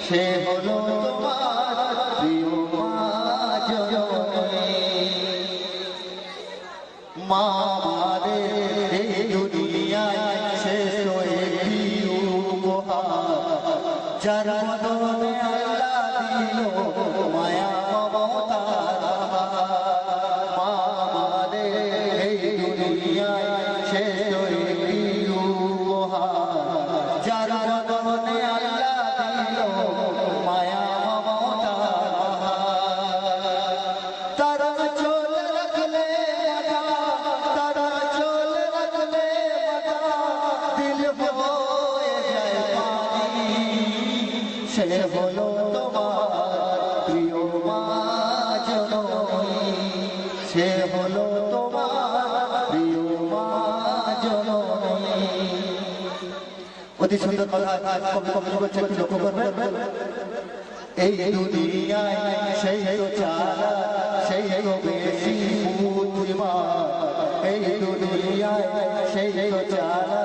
সে হলো তোমার প্রিয় মা জননী। মা আমাদের এই দুনিয়ায় শেষ একটি উপহার, যার বদলে আল্লাহ দিল মায়া মমতার বাহার। মা আমাদের এই দুনিয়ায় শেষ একটি উপহার, যার বদলে আল্লাহ দিল মায়া মমতার বাহার। তারা চলে রাখলে মাথা, তারা চলে রাখলে মাথা, দিল হয়ে যায় পানি। সে হলো তোমার প্রিয় মা জননী, সে হলো তোমার প্রিয় মা জননী। অতি সুন্দর কথা কবি বলছে, একটু লক্ষ্য করবেন। এই দুনিয়ায় সেই তো চালা, সেই তো বেশি বুদ্ধিমান। এই দুনিয়ায় সেই তো চালা,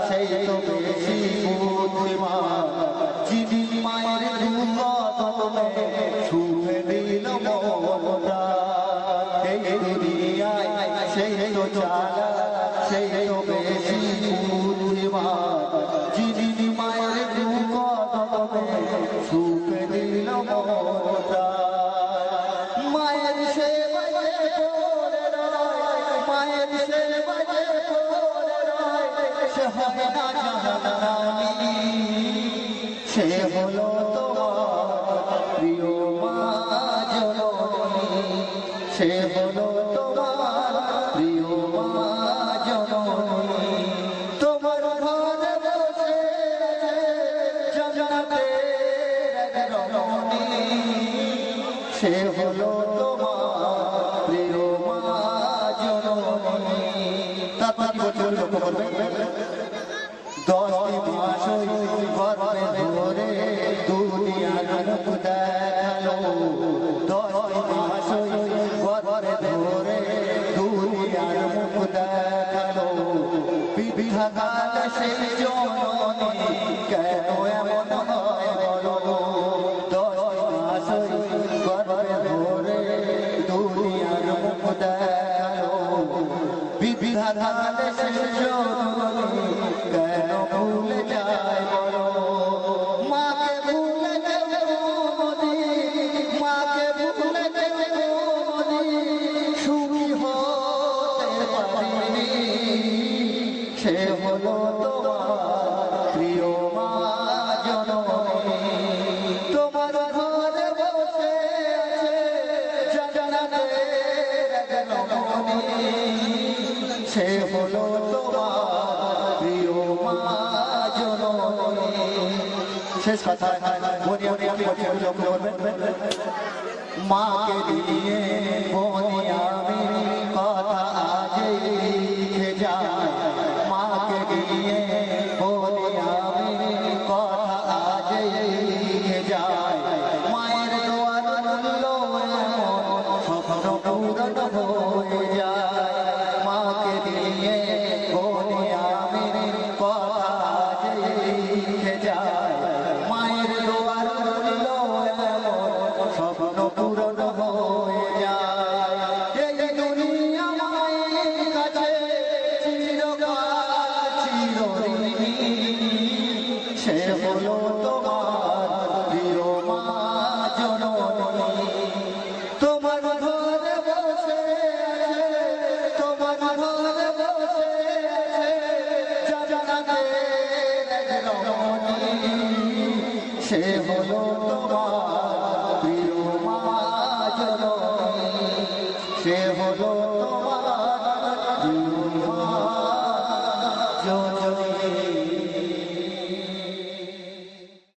সেই তো বেশি বুদ্ধিমান। যিনি মায়ের দুঃখে সুখে দিল মনটা। এই দুনিয়ায় সেই তো চালা, সেই তো বেশি বুদ্ধিমান। যিনি মায়ের দুঃখে সুখে দিল মনটা। মায়ের সেবায় পড়ে রয়, মায়ের সেবায় পড়ে রয়, সে হয় না জাহান্নামী। সে হলো তোমার প্রিয় মা জননী, সে হলো তোমার প্রিয় মা জননী। তোমার ঘরে বসে আছে জান্নাতের এক রমণী। সে হলো তোমার প্রিয় মা জননী। তারপর কি বলছে লক্ষ্য করবেন। 10 মাস গর্ভে ধরে দুনিয়ার মুখ দেখালো। 10 মাস গর্ভে ধরে দুনিয়ার মুখ দেখালো। বিধাতার সেই জননী কেন এমন হয় বলো। 10 মাস গর্ভে ধরে দুনিয়ার মুখ দেখালো। বিধাতার সেই জননী কেন ভুলে যায় বলো। মাকে ভুলে গেল মোদি, মাকে ভুলে গেল মোদি, সুখী হতে পারিনি। সে হলো তোমার প্রিয় মা জননী। তোমার ঘরে বসে আছে জান্নাতের এক রমণী। সে হলো তোমার প্রিয় মা জননী। শেষ কথা বনি আমি লক্ষ্য করবেন। মাকে দিয়ে বনি আমি কথা আজই লিখে যায়। মাকে দিয়ে বনি আমি কথা আজই লিখে যায়। মায়ের দোয়ার মূল্য এমন স্বপ্ন পূরণ হয়ে যায়। মাকে দিয়ে বনি আমি কথা আজই লিখে যায়। মায়ের দোয়ার মূল্য এমন স্বপ্ন পূরণ হয়ে যায়। এই দুনিয়া মায়ের কাছে চিরকাল চিরঋণী। সে হলো তোমার প্রিয় মা জননী। তোমার ঘরে বসে আছে, তোমার ঘরে বসে আছে জান্নাতের এক রমণী। সে হলো তোমার প্রিয় মা জননী, সে হলো